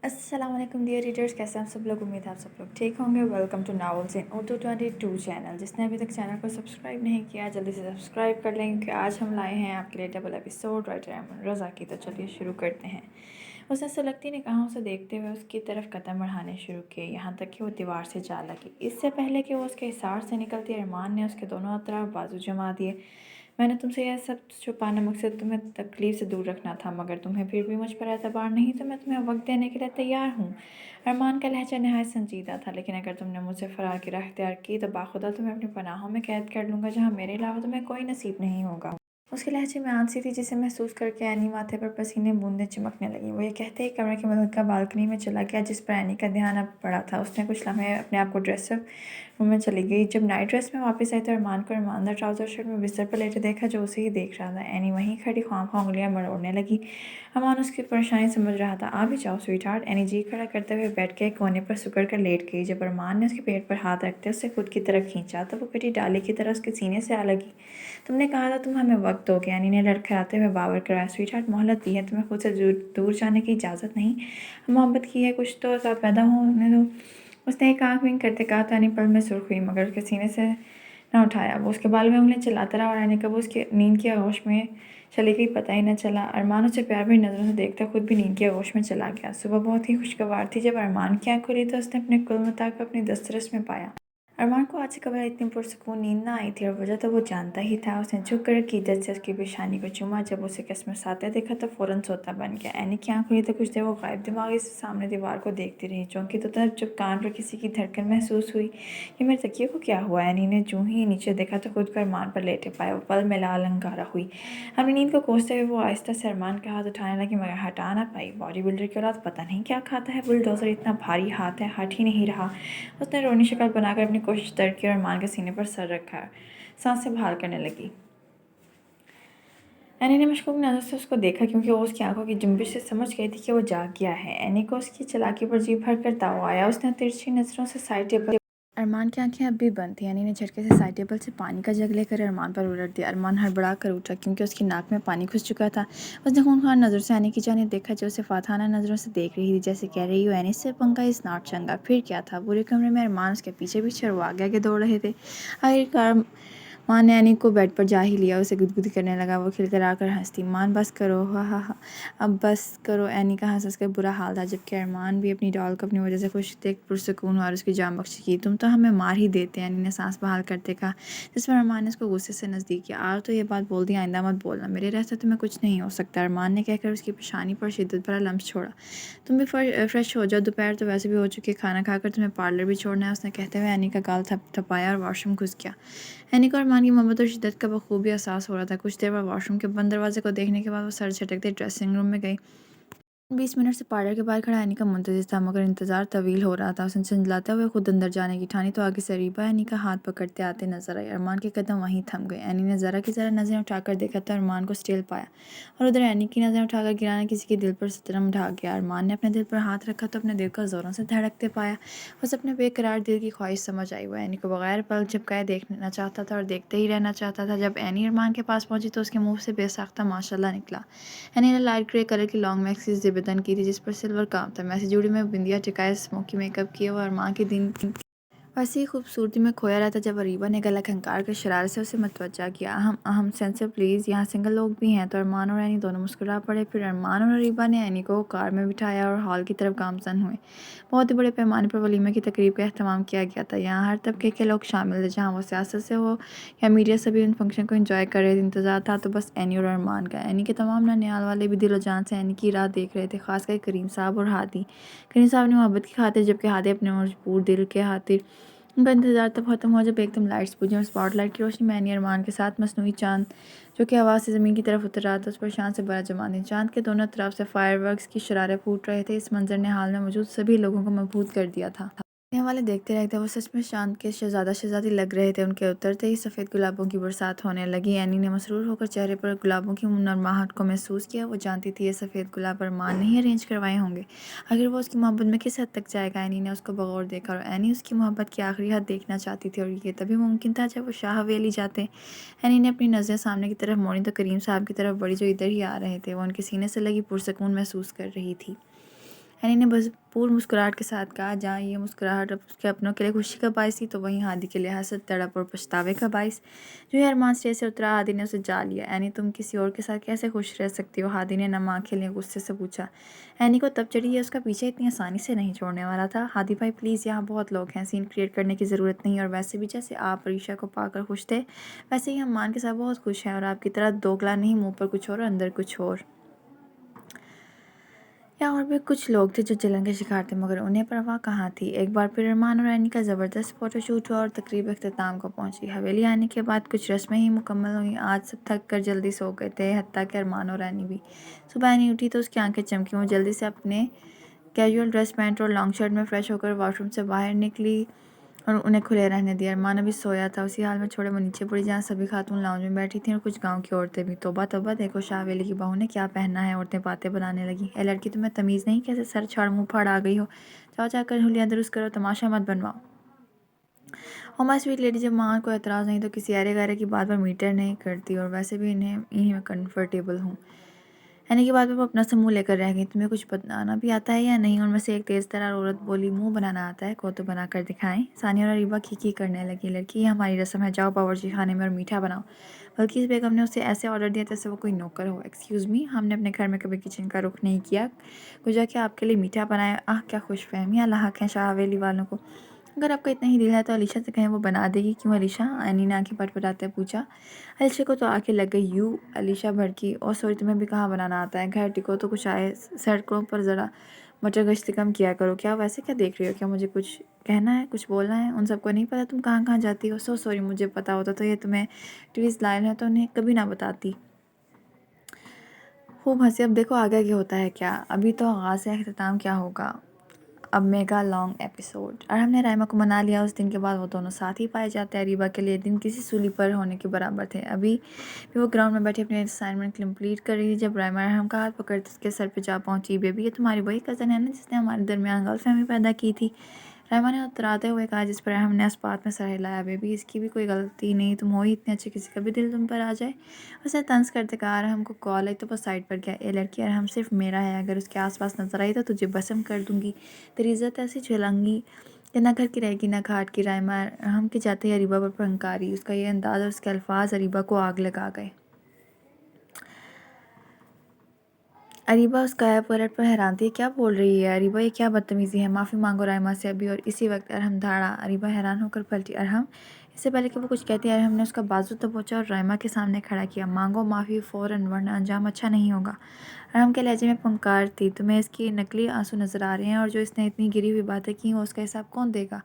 السلام علیکم dear readers, کیسے ہیں آپ سب لوگ؟ امید ہے آپ سب لوگ ٹھیک ہوں گے۔ Welcome to novels in Urdu 22 channel. جس نے ابھی تک چینل کو سبسکرائب نہیں کیا جلدی سے سبسکرائب کر لیں، کیونکہ آج ہم لائے ہیں آپ کے لیے ڈبل ایپیسوڈ رائٹر ایمن رضا کی۔ تو چلیے شروع کرتے ہیں۔ اسے سلگتی نگاہوں سے دیکھتے ہوئے اس کی طرف قدم بڑھانے شروع کیے، یہاں تک کہ وہ دیوار سے جا لگی۔ اس سے پہلے کہ وہ اس کے حصار سے نکلتی، ارمان نے اس کے دونوں اطراف بازو جما دیے۔ میں نے تم سے یہ سب چھپانا مقصد تمہیں تکلیف سے دور رکھنا تھا، مگر تمہیں پھر بھی مجھ پر اعتبار نہیں تو میں تمہیں وقت دینے کے لیے تیار ہوں۔ ارمان کا لہجہ نہایت سنجیدہ تھا، لیکن اگر تم نے مجھ سے فرار کی راہ اختیار کی تو باخدا تمہیں اپنی پناہوں میں قید کر لوں گا، جہاں میرے علاوہ تمہیں کوئی نصیب نہیں ہوگا۔ اس کے لہجے میں آنچ سی تھی، جسے محسوس کر کے اینی ماتھے پر پسینے بوندیں چمکنے لگیں۔ وہ یہ کہتے ہی کمرے کے متحدہ بالکنی میں چلا گیا، جس پر اینی کا دھیان اب پڑا تھا۔ اس نے کچھ لمحے اپنے آپ کو ڈریسنگ روم میں چلی گئی۔ جب نائٹ ڈریس میں واپس آئی تو ارمان کو ارماندار ٹراؤزر شرٹ میں بستر پر لیٹے دیکھا، جو اسے ہی دیکھ رہا تھا۔ اینی وہیں کھڑی خواہ انگلیاں مروڑنے لگی۔ ارمان اس کی پریشانی سمجھ رہا تھا۔ آ بھی جاؤ سویٹ ہارٹ۔ اینی جی کھڑا کرتے ہوئے بیڈ کے ایک کونے پر سکڑ کر لیٹ گئی۔ جب ارمان نے اس کے پیٹ پر ہاتھ رکھتے اسے خود کی طرف کھینچا تو وہ کٹی ڈالی کی طرح اس کے سینے سے آ لگی۔ تم نے کہا تھا تم ہمیں وقت دو گے، اینی نے لڑکھڑاتے ہوئے باور کرایا۔ سویٹ ہارٹ، مہلت دی ہے، تمہیں خود سے دور جانے کی اجازت نہیں۔ محبت کی ہے، کچھ تو ساتھ پیدا ہونے دو۔ اس نے ایک آنکھ ونک کرتے کہا تو اینی پل میں سرخ ہوئی، مگر اس کے سینے سے نہ اٹھایا۔ وہ اس کے بال میں انگلیاں چلاتا رہا اور اینی کب اس کی نیند کی آغوش میں چلی گئی پتہ ہی نہ چلا۔ ارمان اسے پیار بھری نظروں سے دیکھتا خود بھی نیند کی آغوش میں چلا گیا۔ صبح بہت ہی خوشگوار تھی۔ جب ارمان کی آنکھ کھلی تو اس نے اپنے کل متاع کو اپنی دسترس میں پایا۔ ارمان کو آج سے قبل اتنی پرسکون نیند نہ آئی تھی، اور وجہ تو وہ جانتا ہی تھا۔ اس نے جھک کر عقیدت سے اس کی پیشانی کو چوما۔ جب اسے کسمس آتے دیکھا تو فوراً سوتا بن گیا۔ اینی کی آنکھ کھلی تو کچھ دیر وہ غائب دماغی سے سامنے دیوار کو دیکھتی رہی۔ چونکی تو تب جب کان پر کسی کی دھڑکن محسوس ہوئی۔ یہ میرے تکیے کو کیا ہوا؟ اینی نے جو ہی نیچے دیکھا تو خود کو ارمان پر لیٹے پایا۔ وہ پل میں لال انگارہ ہوئی۔ اپنی نیند کو کوستے ہوئے وہ آہستہ سے ارمان کا ہاتھ اٹھانے لگی، مگر ہٹا نہ پائی۔ باڈی بلڈر کی اولاد پتہ نہیں کیا کھاتا ہے، بلڈوزر اتنا بھاری ہاتھ ہے، ہٹ ہی نہیں رہا۔ اس نے رونی شکل بنا کر اپنی کوشش ترک کی اور ارمان کے سینے پر سر رکھا۔ سانسیں بحال کرنے لگی۔ اینی نے مشکوک نظر سے اس کو دیکھا، کیونکہ وہ اس کی آنکھوں کی جنبش سے سمجھ گئی تھی کہ وہ جاگ گیا ہے۔ اینی کو اس کی چالاکی پر جی بھر کر تاؤ آیا۔ اس نے ترچھی نظروں سے سائڈ ٹیبل ارمان کی آنکھیں اب بھی بند تھیں۔ اینی نے جھٹکے سے سائڈ ٹیبل سے پانی کا جگ لے کر ارمان پر الٹ دیا۔ ارمان ہڑبڑا کر اٹھا، کیونکہ اس کی ناک میں پانی گھس چکا تھا۔ اس نے خونخوار نظر سے اینی کی جانب دیکھا، جو اسے فاتحانہ نظروں سے دیکھ رہی تھی، جیسے کہہ رہی ہو اینی سے پنگا از ناٹ چنگا۔ پھر کیا تھا؟ پورے کمرے میں ارمان اس کے پیچھے پیچھے اور وہ آگے آگے دوڑ رہے تھے۔ آخرکار ماں نے اینی کو بیڈ پر جا ہی لیا۔ اسے گدگدی کرنے لگا۔ وہ کھلکھلا کر ہنستی۔ مان بس کرو، ہا ہا ہا، اب بس کرو۔ اینی کا ہنس ہنس کر برا حال تھا، جبکہ ارمان بھی اپنی ڈال کو اپنی وجہ سے خوش دیکھ پرسکون ہوا اور اس کی جان بخشی کی۔ تم تو ہمیں مار ہی دیتے، اینی نے سانس بحال کرتے کہا، جس پر ارمان نے اس کو غصے سے نزدیک کیا۔ آج تو یہ بات بول دی، آئندہ مت بولنا۔ میرے راستے تمہیں کچھ نہیں ہو سکتا، ارمان نے کہہ کر اس کی پیشانی پر شدت بھرا لمس چھوڑا۔ تم بھی فریش ہو جاؤ، دوپہر تو ویسے بھی ہو چکی ہے، کھانا کھا کر تمہیں پارلر بھی چھوڑنا ہے۔ اس نے کہتے ہوئے اینی کا گال تھپایا اور واش روم گھس گیا۔ اینی کو ارمان کی محبت اور شدت کا بخوبی احساس ہو رہا تھا۔ کچھ دیر بعد واش روم کے بند دروازے کو دیکھنے کے بعد وہ سر جھٹکتے ڈریسنگ روم میں گئی۔ 20 منٹ سے پارلر کے باہر کھڑا اینی کا منتظر تھا، مگر انتظار طویل ہو رہا تھا۔ اس نے جھنجھلاتے ہوئے خود اندر جانے کی ٹھانی تو آگے سے ریبا اینی کا ہاتھ پکڑتے آتے نظر آئی۔ ارمان کے قدم وہیں تھم گئے۔ اینی نے ذرا کی ذرا نظریں اٹھا کر دیکھا تو ارمان کو اسٹیل پایا، اور ادھر اینی کی نظریں اٹھا کر گرانا کسی کے دل پر سترم ڈھا گیا۔ ارمان نے اپنے دل پر ہاتھ رکھا تو اپنے دل کو زوروں سے دھڑکتے پایا۔ اسے اپنے بے قرار دل کی خواہش سمجھ آئی۔ وہ اینی کو بغیر پل جھپکائے دیکھنا چاہتا تھا اور دیکھتے ہی رہنا چاہتا تھا۔ جب اینی ارمان کے پاس پہنچی تو اس کے منہ سے بے ساختہ ماشاءاللہ نکلا۔ اینی نے لائٹ گرے کلر کی لانگ میکسی زیب بدن کی تھی، جس پر سلور کام تھا۔ میسی جوڑی میں بندیا ٹکائے اسموکی میک اپ کیے وہ ارمان کے دن ویسی ہی خوبصورتی میں کھویا رہتا۔ جب ریبا نے گلا کھنکار کر شرارت سے اسے متوجہ کیا، اہم سینسر پلیز، یہاں سنگل لوگ بھی ہیں، تو ارمان اور اینی دونوں مسکرا پڑے۔ پھر ارمان اور ریبا نے اینی کو کار میں بٹھایا اور ہال کی طرف گامزن ہوئے۔ بہت ہی بڑے پیمانے پر ولیمے کی تقریب کا اہتمام کیا گیا تھا۔ یہاں ہر طبقے کے لوگ شامل تھے، جہاں وہ سیاست سے ہو یا میڈیا، سبھی ان فنکشن کو انجوائے کر رہے تھے۔ انتظار تھا تو بس اینی اور ارمان کا۔ اینی کے تمام ننیال والے بھی دل و جان سے اینی کی راہ دیکھ رہے تھے، خاص کر کریم صاحب اور ہادی۔ کریم صاحب نے محبت کی خاطر، جبکہ ہادی اپنے مجبور دل کے خاطر۔ ان کا انتظار تب ختم ہوا جب ایک دم لائٹس بجھیں اور اسپاٹ لائٹ کی روشنی میں اینی ارمان کے ساتھ مصنوعی چاند، جو کہ ہوا سے زمین کی طرف اتر رہا تھا، اس پر شان سے بڑا جما دیں۔ چاند کے دونوں طرف سے فائر ورکس کی شرارے پھوٹ رہے تھے۔ اس منظر نے حال میں موجود سبھی لوگوں کو مبہوت کر دیا تھا۔ دیکھنے والے دیکھتے رہ گئے، وہ سچ میں چاند کے شہزادہ شہزادی لگ رہے تھے۔ ان کے اترتے ہی سفید گلابوں کی برسات ہونے لگی۔ اینی نے مسرور ہو کر چہرے پر گلابوں کی نرماہٹ کو محسوس کیا۔ وہ جانتی تھی یہ سفید گلاب ارمان نے ہی ارینج کروائے ہوں گے۔ آخر وہ اس کی محبت میں کس حد تک جائے گا؟ اینی نے اس کو بغور دیکھا، اور اینی اس کی محبت کی آخری حد دیکھنا چاہتی تھی، اور یہ تبھی ممکن تھا جب وہ شاہ حویلی جاتے۔ اینی نے اپنی نظریں سامنے کی طرف موڑی تو کریم صاحب کی طرف بڑھی، جو ادھر ہی آ رہے تھے۔ وہ ان کے سینے سے لگی پرسکون محسوس کر رہی تھی۔ اینی نے بھرپور مسکراہٹ کے ساتھ کہا، جہاں یہ مسکراہٹ اب اس کے اپنوں کے لیے خوشی کا باعث تھی تو وہیں ہادی کے لیے حسد، تڑپ اور پچھتاوے کا باعث۔ جو ہی ارمان اسٹیج سے اترا، ہادی نے اسے جا لیا۔ اینی تم کسی اور کے ساتھ کیسے خوش رہ سکتی ہو؟ ہادی نے نم آنکھیں لیے غصے سے پوچھا۔ اینی کو تب چڑھی یہ اس کا پیچھے اتنی آسانی سے نہیں چھوڑنے والا تھا۔ ہادی بھائی پلیز، یہاں بہت لوگ ہیں، سین کریٹ کرنے کی ضرورت نہیں، اور ویسے بھی جیسے آپ عریشہ کو پا کر خوش تھے ویسے ہی ہم مان کے ساتھ بہت خوش ہیں، اور آپ کی طرح دوگلا نہیں، منہ پر کچھ اور اندر کچھ اور۔ یا اور بھی کچھ لوگ تھے جو جلن کے شکار تھے، مگر انہیں پرواہ کہاں تھی۔ ایک بار پھر ارمان اور اینی کا زبردست فوٹو شوٹ ہوا اور تقریب اختتام کو پہنچی۔ حویلی آنے کے بعد کچھ رسمیں ہی مکمل ہوئیں۔ آج سب تھک کر جلدی سو گئے تھے، حتیٰ کہ ارمان اور اینی بھی۔ صبح اینی اٹھی تو اس کی آنکھیں چمکیں۔ وہ جلدی سے اپنے کیجول ڈریس پینٹ اور لانگ شرٹ میں فریش ہو کر واش روم سے باہر نکلی اور انہیں کھلے رہنے دیا۔ ارمان ابھی سویا تھا، اسی حال میں چھوڑے وہ نیچے پڑی جہاں سبھی خاتون لاؤنج میں بیٹھی تھیں اور کچھ گاؤں کی عورتیں بھی۔ توبہ توبہ، دیکھو شاہ ویلی کی بہو نے کیا پہنا ہے، عورتیں باتیں بنانے لگیں۔ اے لڑکی، تمہیں تمیز نہیں؟ کیسے سر چھاڑ منہ پھاڑ آ گئی ہو؟ جاؤ جا کر حلیہ درست کرو، تماشا مت بنواؤ۔ او مائی سویٹ لیڈی، جب ماں کو اعتراض نہیں تو کسی ارے غیرے کی بات پر میٹر نہیں کرتی، اور ویسے بھی انہیں میں کنفرٹیبل ہوں۔ اینی کی بات پر وہ اپنا سا منہ لے کر رہ گئی۔ تمہیں کچھ بنانا بھی آتا ہے یا نہیں؟ ان میں سے ایک تیز ترار عورت بولی، منہ بنانا آتا ہے، کو تو بنا کر دکھائیں۔ ثانیہ اور اریبہ کھی کرنے لگی۔ لڑکی، یہ ہماری رسم ہے، جاؤ باورچی خانے میں اور میٹھا بناؤ۔ بلکہ اس بیگم نے اسے ایسے آرڈر دیا جیسے وہ کوئی نوکر ہو۔ ایکسکیوز می، ہم نے اپنے گھر میں کبھی کچن کا رخ نہیں کیا، گویا کہ آپ کے لیے میٹھا بنائے۔ آہ کیا خوش فہمیاں لاحق ہیں شاہ حویلی والوں کو۔ اگر آپ کا اتنا ہی دل ہے تو علیشہ سے کہیں، وہ بنا دے گی۔ کیوں علیشہ؟ اینی نے آنکھیں پٹپٹاتے پوچھا۔ علیشہ کو تو آنکھیں لگ گئی۔ یو؟ علیشہ بھڑکی۔ او سوری، تمہیں بھی کہاں بنانا آتا ہے؟ گھر ٹکو تو کچھ آئے، سڑکوں پر ذرا مٹر گشت کم کیا کرو۔ کیا ویسے کیا دیکھ رہی ہو؟ کیا مجھے کچھ کہنا ہے، کچھ بولنا ہے؟ ان سب کو نہیں پتہ تم کہاں کہاں جاتی ہو؟ سو سوری، مجھے پتہ ہوتا تو یہ تمہیں ٹویز لائن ہے تو انہیں کبھی نہ بتاتی۔ خوب ہنسی۔ اب دیکھو آگے کیا ہوتا ہے۔ کیا ابھی تو آغاز ہے، اختتام کیا ہوگا؟ اب میگا لانگ ایپیسوڈ۔ ارحم نے رائمہ کو منا لیا۔ اس دن کے بعد وہ دونوں ساتھ ہی پائے جاتے۔ اریبہ کے لیے دن کسی سولی پر ہونے کے برابر تھے۔ ابھی بھی وہ گراؤنڈ میں بیٹھی اپنی اسائنمنٹ کمپلیٹ کر رہی تھی جب رائمہ ارحم کا ہاتھ پکڑ اس کے سر پہ جا پہنچی۔ بیبی، یہ تمہاری وہی کزن ہے نا جس نے ہمارے درمیان غلط فہمی پیدا کی تھی؟ رائمہ نے اتراتے ہوئے کہا، جس پر ارحم نے اسپات میں سر ہلایا۔ بیبی، اس کی بھی کوئی غلطی نہیں، تم ہو ہی اتنے اچھے، کسی کا بھی دل تم پر آ جائے۔ اس نے طنز کرتے کہا۔ ارحم کو کال آئی تو وہ سائڈ پر گیا۔ اے لڑکی، ارحم صرف میرا ہے، اگر اس کے آس پاس نظر آئی تو تجھے بسم کر دوں گی۔ تیری عزت ایسی جھلانگی کہ نہ گھر کی رہے گی نہ گھاٹ کی۔ رائمہ ارحم کے جاتے ہی اریبہ پر پھنکاری۔ اس کا یہ انداز اور اس کے الفاظ اریبہ کو آگ لگا گئے۔ اریبہ اس غائب پلٹ پر حیران تھی۔ یہ کیا بول رہی ہے اریبہ؟ یہ کیا بدتمیزی ہے؟ معافی مانگو رائمہ سے ابھی۔ اور اسی وقت ارحم دھاڑا۔ اریبہ حیران ہو کر پلٹی۔ ارحم؟ اس سے پہلے کہ وہ کچھ کہتی، ارحم نے اس کا بازو دبوچا اور رائمہ کے سامنے کھڑا کیا۔ مانگو معافی فوراً، ورنہ انجام اچھا نہیں ہوگا۔ ارحم کے لہجے میں پھنکار تھی۔ تمہیں اس کی نکلی آنسو نظر آ رہے ہیں، اور جو اس نے اتنی گری ہوئی باتیں کی ہیں اس کا حساب کون دے گا؟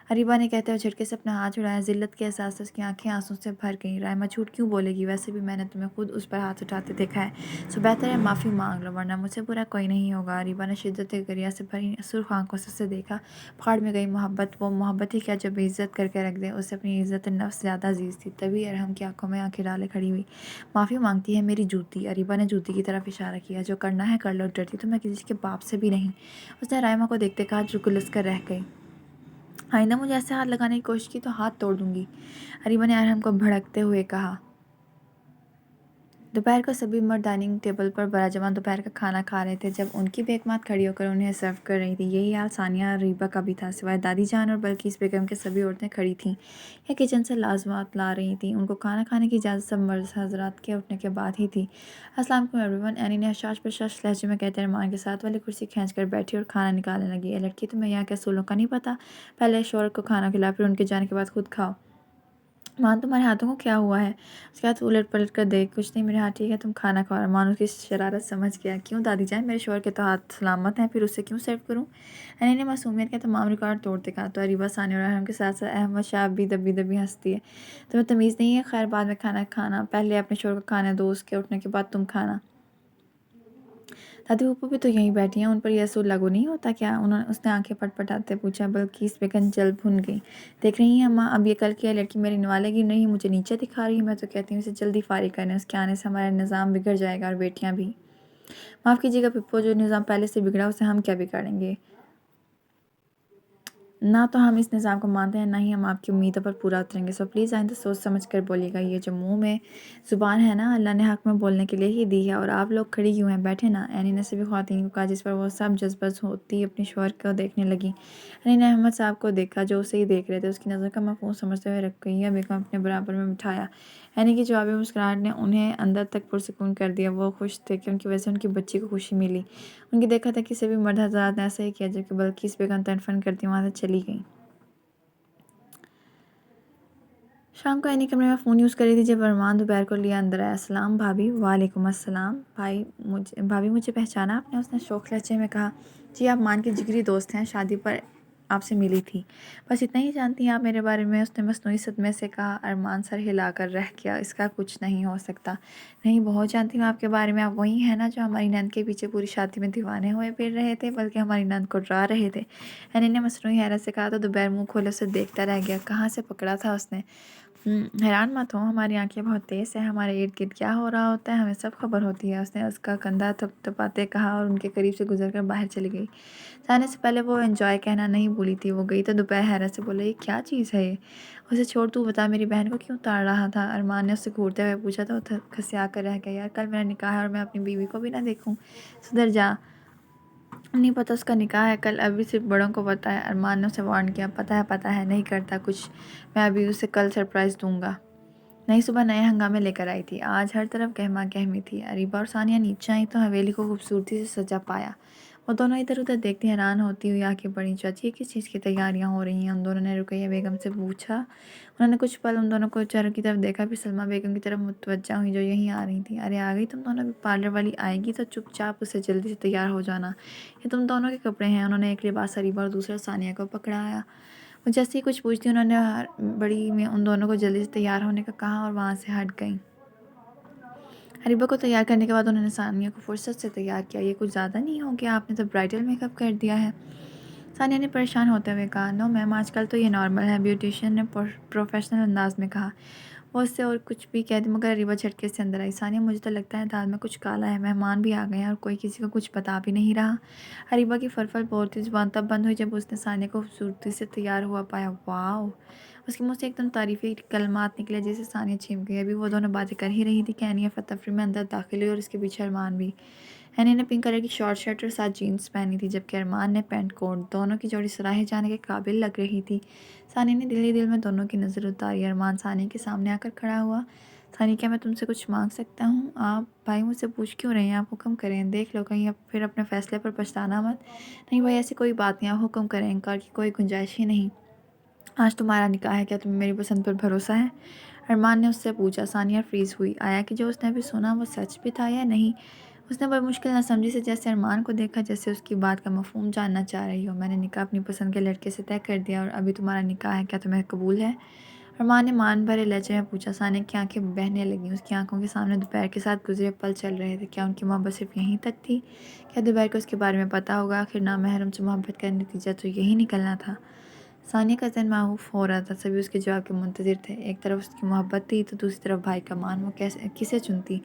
اریبہ نے کہتے ہوئے جھٹکے سے اپنا ہاتھ چھڑایا۔ ذلت کے احساس سے اس کی آنکھیں آنسو سے بھر گئیں۔ رائمہ جھوٹ کیوں بولے گی؟ ویسے بھی میں نے تمہیں خود اس پر ہاتھ اٹھاتے دیکھا ہے، سو بہتر ہے معافی مانگ لو، ورنہ مجھ سے برا کوئی نہیں ہوگا۔ اریبہ نے شدت گریہ سے بھری سرخ آنکھوں سے اسے دیکھا۔ پھاڑ میں گئی محبت، وہ محبت ہی کیا جو بے عزت کر کے رکھ دے۔ اسے اپنی عزت نفس زیادہ عزیز تھی۔ تبھی ارحم کی آنکھوں میں آنکھیں ڈالے کھڑی ہوئی۔ معافی مانگتی ہے میری جوتی؟ اریبہ نے جوتی کی طرف اشارہ کیا۔ جو کرنا ہے کر لو، ڈرتی تو میں کسی کے باپ سے بھی نہیں۔ اس نے رائمہ کو دیکھتے کہا، جو گلس کر رہ گئی۔ آئندہ مجھے ایسے ہاتھ لگانے کی کوشش کی تو ہاتھ توڑ دوں گی، اریبہ نے ارحم کو بھڑکتے ہوئے کہا۔ دوپہر کو سبھی مرد ڈائننگ ٹیبل پر براجمان دوپہر کا کھانا کھا رہے تھے جب ان کی بیگمات کھڑی ہو کر انہیں سرو کر رہی تھی۔ یہی حال ثانیہ اور اریبہ کا بھی تھا، سوائے دادی جان اور بلقیس بیگم کے سبھی عورتیں کھڑی تھیں یا کچن سے لازمات لا رہی تھیں۔ ان کو کھانا کھانے کی اجازت سب مرد حضرات کے اٹھنے کے بعد ہی تھی۔ السلام علیکم ایوری ون، اینی نے حشاش بشاش لہجے میں کہتے ارمان کے ساتھ والی کرسی کھینچ کر بیٹھی اور کھانا نکالنے لگی۔ اے لڑکی، تمہیں یہاں کے اصولوں کا نہیں پتہ؟ پہلے شوہر کو کھانا کھلاؤ، پھر ان کے جانے کے بعد خود کھاؤ۔ مان، تمہارے ہاتھوں کو کیا ہوا ہے؟ اس کے ہاتھ الٹ پلٹ کر دیکھ۔ کچھ نہیں، میرے ہاتھ ٹھیک ہے، تم کھانا کھاؤ۔ ارمان اس کی شرارت سمجھ گیا۔ کیوں دادی جان، میرے شوہر کے تو ہاتھ سلامت ہیں، پھر اسے کیوں سرو کروں؟ اینی نے معصومیت کے تمام ریکارڈ توڑتے کہا۔ تو اریبہ، ثانیہ اور ارحم کے ساتھ ساتھ احمد شاہ بھی دبی دبی ہنستی ہے۔ تمہیں تمیز نہیں ہے؟ خیر، بعد میں کھانا کھانا، پہلے اپنے شوہر کو کھانے دو، اس کے اٹھنے کے بعد تم کھانا۔ دادی پھوپھو بھی تو یہیں بیٹھی ہیں، ان پر یہ اصول لاگو نہیں ہوتا کیا؟ اس نے آنکھیں پٹپٹاتے پوچھا۔ بلقیس بیگم جل بھن گئی۔ دیکھ رہی ہیں اماں، اب یہ کل کی لڑکی میری نوالے گی نہیں، مجھے نیچے دکھا رہی ہے۔ میں تو کہتی ہوں اسے جلدی فارغ کریں، اس کے آنے سے ہمارا نظام بگڑ جائے گا، اور بیٹیاں بھی۔ معاف کیجیے گا پھپھو، جو نظام پہلے سے بگڑا اسے ہم کیا بگاڑیں گے؟ نہ تو ہم اس نظام کو مانتے ہیں، نہ ہی ہم آپ کی امیدوں پر پورا اتریں گے، سو پلیز آئندہ سوچ سمجھ کر بولیے گا۔ یہ جو منہ میں زبان ہے نا، اللہ نے حق میں بولنے کے لیے ہی دی ہے، اور آپ لوگ کھڑی کیوں ہیں؟ بیٹھے نا۔ اینی نے سبھی خواتین کو کہا، جس پر وہ سب جذبت ہوتی اپنے شوہر کو دیکھنے لگیں۔ اینی نے احمد صاحب کو دیکھا جو اسے ہی دیکھ رہے تھے، اس کی نظر کا مفہوم سمجھتے ہوئے رقیہ بیگم اپنے برابر میں بٹھایا۔ اینی کی جوابی مسکراہٹ نے انہیں اندر تک پرسکون کر دیا۔ وہ خوش تھے کہ ان کی وجہ سے ان کی بچی کو خوشی ملی۔ ان کی دیکھا تھا کہ کسی بھی مرد حضرات نے ایسا ہی کیا، جبکہ بلقیس بیگم تنفن کرتی وہاں سے چلی گئیں۔ شام کو اینی کمرے میں فون یوز کر رہی تھی جب ارمان دوپہر کو لیے اندر آیا۔ السلام بھابھی۔ وعلیکم السلام۔ بھابھی مجھے پہچانا آپ نے؟ اس نے شوخ لہجے میں کہا۔ جی، آپ مان کی جگری دوست ہیں، شادی پر آپ سے ملی تھی، بس اتنا ہی جانتی ہیں آپ میرے بارے میں؟ اس نے مصنوعی صدمے سے کہا۔ ارمان سر ہلا کر رہ گیا۔ اس کا کچھ نہیں ہو سکتا۔ نہیں، بہت جانتی ہوں آپ کے بارے میں۔ آپ وہی ہیں نا جو ہماری نند کے پیچھے پوری شادی میں دیوانے ہوئے پھر رہے تھے، بلکہ ہماری نند کو ڈرا رہے تھے؟ اینی نے مصنوعی حیرت سے کہا تو دوپہر منہ کھولے اسے دیکھتا رہ گیا۔ کہاں سے پکڑا تھا اس نے؟ حیران مت ہو، ہماری آنکھیں بہت تیز ہیں، ہمارے ارد گرد کیا ہو رہا ہوتا ہے ہمیں سب خبر ہوتی ہے، اس نے اس کا کندھا تھپتھپاتے کہا اور ان کے قریب سے گزر کر باہر چلی گئی۔ جانے سے پہلے وہ انجوائے کہنا نہیں بھولی تھی۔ وہ گئی تو دوپہر حیرت سے بولا، یہ کیا چیز ہے یہ؟ اسے چھوڑ، تو بتا میری بہن کو کیوں تاڑ رہا تھا؟ ارمان نے اس سے گھورتے ہوئے پوچھا تو کھسیا کر رہ گیا۔ یار، کل میرا نکاح ہے اور میں اپنی بیوی کو بھی نہ دیکھوں؟ سدھر جا، نہیں پتہ اس کا نکاح ہے کل، ابھی صرف بڑوں کو پتہ ہے۔ ارمان نے اسے وارن کیا۔ پتہ ہے نہیں کرتا کچھ، میں ابھی اسے کل سرپرائز دوں گا۔ نئی صبح نئے ہنگامے لے کر آئی تھی۔ آج ہر طرف گہما گہمی تھی۔ اریبہ اور ثانیہ نیچے آئیں تو حویلی کو خوبصورتی سے سجا پایا۔ وہ دونوں ادھر ادھر دیکھتی حیران ہوتی ہوئی آنکھیں بڑھیں۔ چاچی، یہ کس چیز کی تیاریاں ہو رہی ہیں؟ ان دونوں نے رقیہ بیگم سے پوچھا۔ انہوں نے کچھ پل ان دونوں کو چہروں کی طرف دیکھا، پھر سلمیٰ بیگم کی طرف متوجہ ہوئی جو یہیں آ رہی تھیں۔ ارے آ گئی تم دونوں بھی؟ پارلر والی آئے گی تو چپ چاپ اسے جلدی سے تیار ہو جانا، یہ تم دونوں کے کپڑے ہیں۔ انہوں نے ایک لباس اریبہ اور دوسرا ثانیہ کو پکڑایا۔ وہ جیسے ہی کچھ پوچھتی انہوں نے بڑی میں ان دونوں کو جلدی سے تیار ہونے کا کہا اور وہاں سے ہٹ گئیں۔ اریبہ کو تیار کرنے کے بعد انہوں نے ثانیہ کو فرصت سے تیار کیا۔ یہ کچھ زیادہ نہیں ہو گیا؟ آپ نے تو برائڈل میک اپ کر دیا ہے۔ ثانیہ نے پریشان ہوتے ہوئے کہا۔ نو میم، آج کل تو یہ نارمل ہے، بیوٹیشین نے پروفیشنل انداز میں کہا۔ وہ اس سے اور کچھ بھی کہہ دی مگر اریبہ جھٹکے سے اندر آئی۔ ثانیہ، مجھے تو لگتا ہے دال میں کچھ کالا ہے، مہمان بھی آ گئے ہیں اور کوئی کسی کو کچھ بتا بھی نہیں رہا۔ اریبہ کی فل بولتی زبان تب بند ہوئی جب اس نے ثانیہ کو خوبصورتی سے تیار ہوا پایا۔ واو! اس کے منہ سے ایک دم تعریفی کلمات نکلے جیسے ثانیہ چھنپ گئی۔ ابھی وہ دونوں باتیں کر ہی رہی تھی کہ اینی افراتفری میں اندر داخل ہوئی اور اس کے پیچھے ارمان بھی۔ اینی نے پنک کلر کی شارٹ شرٹ اور ساتھ جینس پہنی تھی، جبکہ ارمان نے پینٹ کوٹ۔ دونوں کی جوڑی سراہے جانے کے قابل لگ رہی تھی۔ ثانیہ نے دل ہی دل میں دونوں کی نظر اتاری۔ ارمان ثانیہ کے سامنے آ کر کھڑا ہوا۔ ثانیہ، کیا میں تم سے کچھ مانگ سکتا ہوں؟ آپ بھائی مجھ سے پوچھ کیوں رہے ہیں؟ آپ حکم کریں، دیکھ لو کہیں پھر اپنے فیصلے پر پچھتانا مت۔ نہیں بھائی، ایسی کوئی بات نہیں، آپ حکم کریں، انکار کی کوئی گنجائش ہی نہیں۔ آج تمہارا نکاح ہے، کیا تمہیں میری پسند پر بھروسہ ہے؟ ارمان نے اس سے پوچھا۔ ثانیہ فریز ہوئی۔ آیا کہ جو اس نے ابھی سنا وہ سچ بھی تھا یا نہیں؟ اس نے بڑی مشکل نہ سمجھی سے جیسے ارمان کو دیکھا، جیسے اس کی بات کا مفہوم جاننا چاہ رہی ہو۔ میں نے نکاح اپنی پسند کے لڑکے سے طے کر دیا اور ابھی تمہارا نکاح ہے، کیا تمہیں قبول ہے؟ ارمان نے مان بھرے لہجے میں پوچھا۔ ثانیہ کی آنکھیں بہنے لگیں۔ اس کی آنکھوں کے سامنے دوپہر کے ساتھ گزرے پل چل رہے تھے۔ کیا ان کی محبت صرف یہیں تک تھی؟ کیا دوپہر کو اس کے بارے میں پتہ ہوگا؟ آخر نامحرم سے محبت کا نتیجہ تو یہی نکلنا تھا۔ ثانیہ کا ذہن معطوف ہو رہا تھا، سبھی اس کے جواب کے منتظر تھے۔ ایک طرف اس کی محبت تھی تو دوسری طرف بھائی کا مان، وہ کسے چنتی؟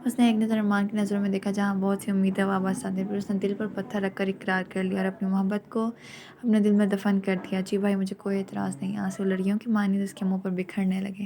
اس نے ایک نظر ارمان کی نظروں میں دیکھا جہاں بہت سی امیدیں وابستہ تھیں، پھر اس نے دل پر پتھر رکھ کر اقرار کر لیا اور اپنی محبت کو اپنے دل میں دفن کر دیا۔ جی بھائی، مجھے کوئی اعتراض نہیں۔ آنسو لڑیوں کی مانند اس کے منہ پر بکھرنے لگے۔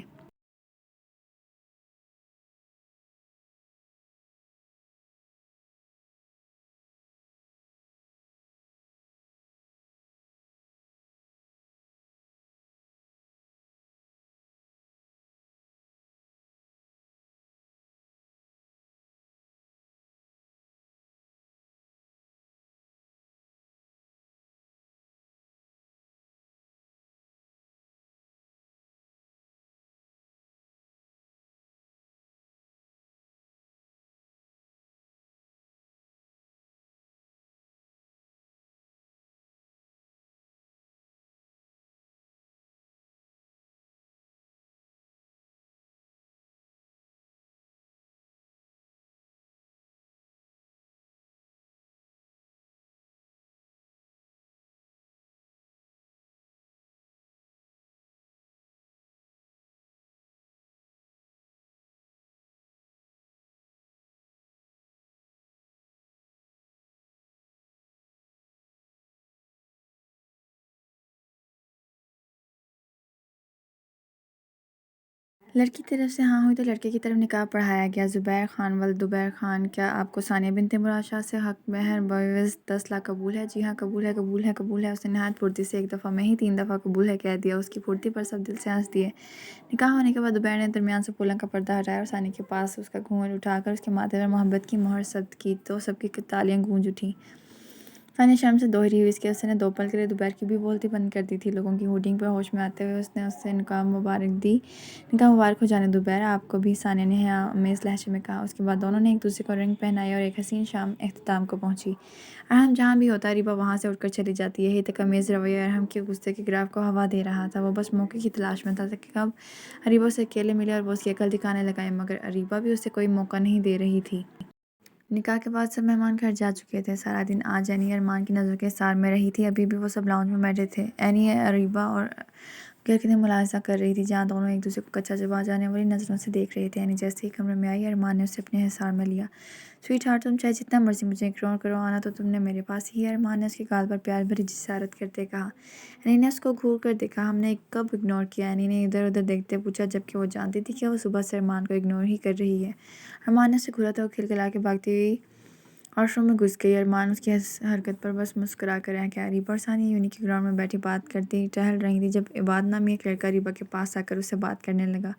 لڑکی کی طرف سے ہاں ہوئی تو لڑکے کی طرف نکاح پڑھایا گیا۔ زبیر خان ولد زبیر خان، کیا آپ کو ثانیہ بنت مراد شاہ سے حق مہر بعوض 10 لاکھ قبول ہے؟ جی ہاں قبول ہے، قبول ہے، قبول ہے۔ اس نے نہایت پھرتی سے ایک دفعہ میں ہی 3 دفعہ قبول ہے کہہ دیا۔ اس کی پھرتی پر سب دل سے ہنس دیے۔ نکاح ہونے کے بعد زبیر نے درمیان سے پلنگ کا پردہ ہٹایا اور ثانیہ کے پاس اس کا گھونگھٹ اٹھا کر اس کے ماتھے پر محبت کی مہر ثبت کی تو سب کی تالیاں گونج اٹھیں۔ ثانیہ شرم سے دوہری ہوئی، اس کے نے 2 پل کے لیے زبیر کی بھی بولتی بند کر دی تھی۔ لوگوں کی ہوڈنگ پر ہوش میں آتے ہوئے اس نے اسے نکاح مبارک دی۔ نکاح مبارک ہو جانے زبیر آپ کو بھی، ثانیہ نے حیا آمیز لہجے میں کہا۔ اس کے بعد دونوں نے ایک دوسرے کو رنگ پہنائے اور ایک حسین شام اختتام کو پہنچی۔ ارحم جہاں بھی ہوتا اریبہ وہاں سے اٹھ کر چلی جاتی۔ یہی تکمیز رویہ ارحم کے غصے کے گراف کو ہوا دے رہا تھا۔ وہ بس موقع کی تلاش میں تھا کہ کب اریبہ اسے اکیلے ملے اور وہ اس کی عقل دکھانے لگائے، مگر اریبہ بھی اسے کوئی موقع نہیں دے رہی تھی۔ نکاح کے بعد سب مہمان گھر جا چکے تھے۔ سارا دن آج اینی ارمان کی نظروں کے حصار میں رہی تھی۔ ابھی بھی وہ سب لاؤنج میں بیٹھے تھے۔ اینی اریبہ اور کھڑکی سے ملاحظہ کر رہی تھی جہاں دونوں ایک دوسرے کو کچا چبا جانے والی نظروں سے دیکھ رہے تھے۔ اینی جیسے ہی کمرے میں آئی ارمان نے اسے اپنے حصار میں لیا۔ سویٹ ہارٹ، تم چاہے جتنا مرضی مجھے اگنور کرو، آنا تو تم نے میرے پاس ہی ہے، ارمان نے اس کے گال پر پیار بھری جسارت کرتے کہا۔ اینی نے اس کو گھور کر دیکھا۔ ہم نے کب اگنور کیا؟ اینی نے ادھر ادھر دیکھتے پوچھا، جبکہ وہ جانتی تھی کہ وہ صبح سے ارمان کو اگنور ہی کر رہی ہے۔ ارمان نے اسے گھورا تو وہ کھلکھلا کے بھاگتی ہوئی واش روم میں گھس گئی۔ ارمان اس کی حرکت پر بس مسکرا کر رہ گیا۔ اریبہ اور ثانیہ یونی کے گراؤنڈ میں بیٹھی بات کرتی ٹہل رہی تھیں جب عباد نامی ایک لڑکا اریبہ کے پاس آ کر اس سے بات کرنے لگا۔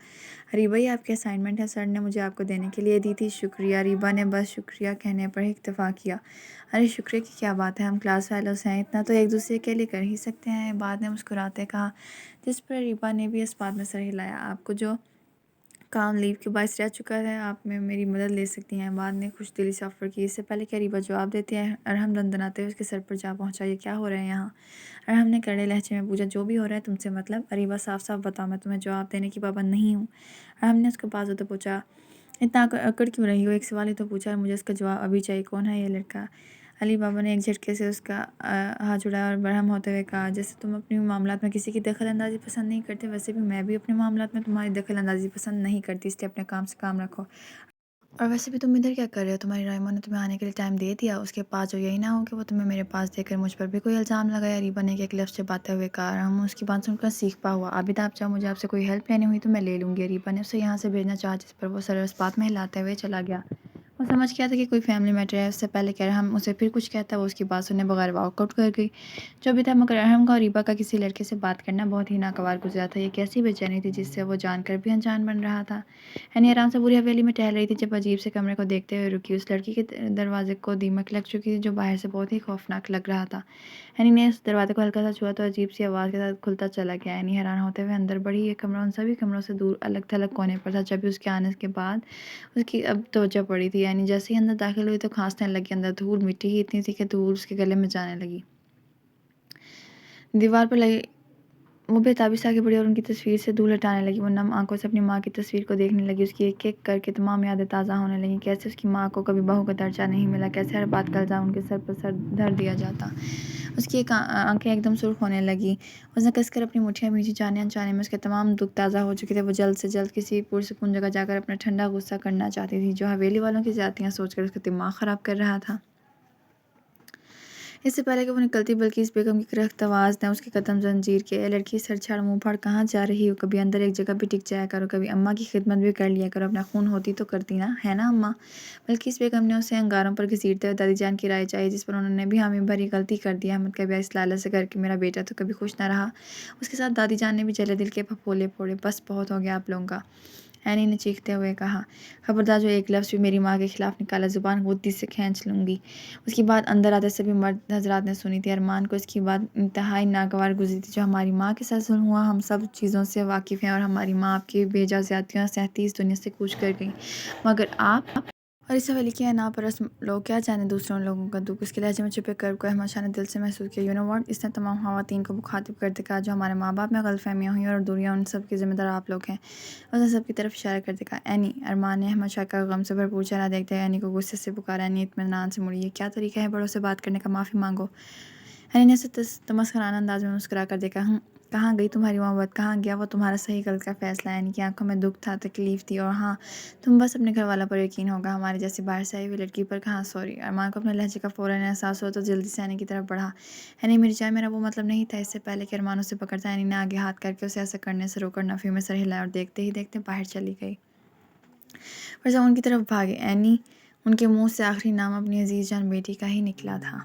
اریبہ یہ آپ کی اسائنمنٹ ہے، سر نے مجھے آپ کو دینے کے لیے دی تھی۔ شکریہ۔ اریبہ نے بس شکریہ کہنے پر ہی اکتفا کیا۔ ارے شکریہ کی کیا بات ہے، ہم کلاس فیلوز ہیں، اتنا تو ایک دوسرے کے لیے کر ہی سکتے ہیں، عباد نے مسکراتے کہا، جس پر اریبہ نے بھی اس بات میں سر ہلایا۔ آپ کو جو کام لیو کے باعث رہ چکا ہے، آپ میں میری مدد لے سکتی ہیں، عباد نے خوش دلی سے آفر کی۔ اس سے پہلے کہ اریبہ جواب دیتی ہے ارحم دندناتے ہوئے اس کے سر پر جا پہنچا۔ یہ کیا ہو رہا ہے یہاں؟ ارحم نے کڑے لہجے میں پوچھا۔ جو بھی ہو رہا ہے تم سے مطلب؟ اریبہ صاف صاف بتاؤ، میں تمہیں جواب دینے کی پابند نہیں ہوں۔ ارحم نے اس کو بازو تو پوچھا، اتنا اکڑ کیوں رہی ہو، ایک سوال ہی تو پوچھا ہے، مجھے اس کا جواب ابھی چاہیے، کون ہے یہ لڑکا؟ علی بابا نے ایک جھٹکے سے اس کا ہاتھ چھڑایا اور برہم ہوتے ہوئے کہا، جیسے تم اپنے معاملات میں کسی کی دخل اندازی پسند نہیں کرتے، ویسے بھی میں بھی اپنے معاملات میں تمہاری دخل اندازی پسند نہیں کرتی، اس لیے اپنے کام سے کام رکھو۔ اور ویسے بھی تم ادھر کیا کر رہے ہو؟ تمہاری رائمہ نے تمہیں آنے کے لیے ٹائم دے دیا؟ اس کے پاس جو یہی نہ ہو کہ وہ تمہیں میرے پاس دے کر مجھ پر بھی کوئی الزام لگائے، اریبہ نے ایک لفظ چباتے ہوئے کہا۔ ارحم اس کی بات سن کر سیکھپا ہوا۔ عابدہ آپ چاہو مجھے آپ سے کوئی ہیلپ لینی ہوئی تو میں لے لوں گی، اریبہ نے اسے یہاں سے بھیجنا چاہا، جس پر وہ سر اس بات میں ہلاتے ہوئے چلا گیا۔ وہ سمجھ گیا تھا کہ کوئی فیملی میٹر ہے۔ اس سے پہلے کہ ارحم اسے پھر کچھ کہتا وہ اس کی بات سنے بغیر واک آؤٹ کر گئی، جو بھی تھا، مگر ارحم کا اریبہ کا کسی لڑکے سے بات کرنا بہت ہی ناگوار گزرا تھا۔ یہ کیسی بے چینی تھی جس سے وہ جان کر بھی انجان بن رہا تھا۔ اینی آرام سے پوری حویلی میں ٹہل رہی تھی جب عجیب سے کمرے کو دیکھتے ہوئے رکی۔ اس لڑکی کے دروازے کو دیمک لگ چکی تھی جو باہر سے بہت ہی خوفناک لگ رہا تھا۔ اینی نے اس دروازے کو ہلکا سا چھوا تو عجیب سی آواز کے ساتھ کھلتا چلا گیا۔ اینی حیران ہوتے ہوئے اندر بڑھی۔ یہ کمرہ ان سبھی کمروں سے دور الگ تھلگ کونے پر تھا۔ جب اس کے آنے کے بعد اس کی اب توجہ پڑی تھی، اینی جیسے ہی اندر داخل ہوئی تو کھانسنے لگی۔ اندر دھول مٹی ہی اتنی تھی کہ دھول اس کے گلے میں جانے لگی۔ دیوار پر لگی وہ بے تابی سے آگے بڑھی اور ان کی تصویر سے دھول ہٹانے لگی۔ وہ نم آنکھوں سے اپنی ماں کی تصویر کو دیکھنے لگی۔ اس کی ایک ایک کر کے تمام یادیں تازہ ہونے لگیں۔ کیسے اس کی ماں کو کبھی بہو کا درجہ نہیں ملا، کیسے ہر بات کا الزام ان کے سر پر سر دھر دیا جاتا۔ اس کی آنکھیں ایک دم سرخ ہونے لگیں۔ اس نے کس کر اپنی مٹھیاں بھینجی، جانے انجانے میں اس کے تمام دکھ تازہ ہو چکے تھے۔ وہ جلد سے جلد کسی پرسکون جگہ جا کر اپنا ٹھنڈا غصہ کرنا چاہتی تھی، جو حویلی والوں کی زیادتیاں سوچ کر اس کا دماغ خراب کر رہا تھا۔ اس سے پہلے کہ وہ نکلتی بلقیس بیگم کی کرخت آواز نے اس کے قدم زنجیر کیے۔ اے لڑکی، سر چھاڑ، منہ پھاڑ، کہاں جا رہی ہو؟ کبھی اندر ایک جگہ بھی ٹک جایا کرو، کبھی اماں کی خدمت بھی کر لیا کرو، اپنا خون ہوتی تو کرتی نا، ہے نا اماں؟ بلقیس بیگم نے اسے انگاروں پر گھسیٹتے ہوئے دادی جان کی رائے چاہی، جس پر انہوں نے بھی حامی بھری غلطی کر دی۔ احمد کا بیاہ اس لالچ سے کر کے میرا بیٹا تو کبھی خوش نہ رہا۔ اس کے ساتھ دادی جان نے بھی جلے دل کے پھپھولے پھوڑے۔ بس بہت ہو گیا آپ لوگوں کا، اینی نے چیختے ہوئے کہا۔ خبردار جو ایک لفظ بھی میری ماں کے خلاف نکالا، زبان غدی سے کھینچ لوں گی۔ اس کی بات اندر آتے سبھی مرد حضرات نے سنی تھی۔ ارمان کو اس کی بات انتہائی ناگوار گزری تھی۔ جو ہماری ماں کے ساتھ ظلم ہوا، ہم سب چیزوں سے واقف ہیں، اور ہماری ماں آپ کی بے جا زیادتیوں سہتی اس دنیا سے کوچ کر گئی، مگر آپ اور اس حویلی کے ناپرست لوگ کیا جانے دوسروں لوگوں کا دکھ۔ اس کے لہجے میں چھپے کرب کو احمد شاہ نے دل سے محسوس کیا۔ یو نو واٹ، اس نے تمام خواتین کو مخاطب کرتے کہا، جو ہمارے ماں باپ میں غلط فہمیاں ہوئیں اور دوریاں، ان سب کے ذمہ دار آپ لوگ ہیں۔ اس نے سب کی طرف اشارہ کرتے کہا، اینی۔ ارمان نے احمد شاہ کا غم سے بھرپور چہرہ دیکھتے ہوئے اینی کو غصے سے پکارا۔ اینی اطمینان سے مڑی۔ یہ کیا طریقہ ہے بڑوں سے بات کرنے کا؟ معافی مانگو۔ اینی نے اسے تمسخرانہ انداز میں مسکرا کر دیکھا۔ کہاں گئی تمہاری محبت، کہاں گیا وہ تمہارا صحیح غلط کا فیصلہ، یعنی کہ آنکھوں میں دکھ تھا، تکلیف تھی، اور ہاں تم بس اپنے گھر والا پر یقین ہوگا، ہمارے جیسی باہر سے آئی ہوئی لڑکی پر کہاں سوری۔ ارمان کو اپنے لہجے کا فوراً احساس ہوا تو جلدی سے اینی کی طرف بڑھا۔ اینی میری جان، میرا وہ مطلب نہیں تھا۔ اس سے پہلے کہ ارمان اسے پکڑتا، اینی نے آگے ہاتھ کر کے اسے ایسا کرنے سے روکا اور نفی میں سر ہلایا اور دیکھتے ہی دیکھتے باہر چلی گئی۔ فرزا ان کی طرف بھاگے، اینی ان کے منہ سے آخری نام اپنی عزیز جان بیٹی کا ہی نکلا تھا۔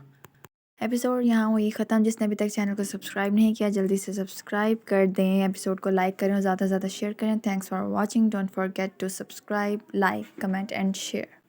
ایپیسوڈ یہاں ہوئی ختم۔ جس نے ابھی تک چینل کو سبسکرائب نہیں کیا جلدی سے سبسکرائب کر دیں، ایپیسوڈ کو لائک کریں اور زیادہ سے زیادہ شیئر کریں۔ Thanks for watching, don't forget to subscribe, like, comment and share.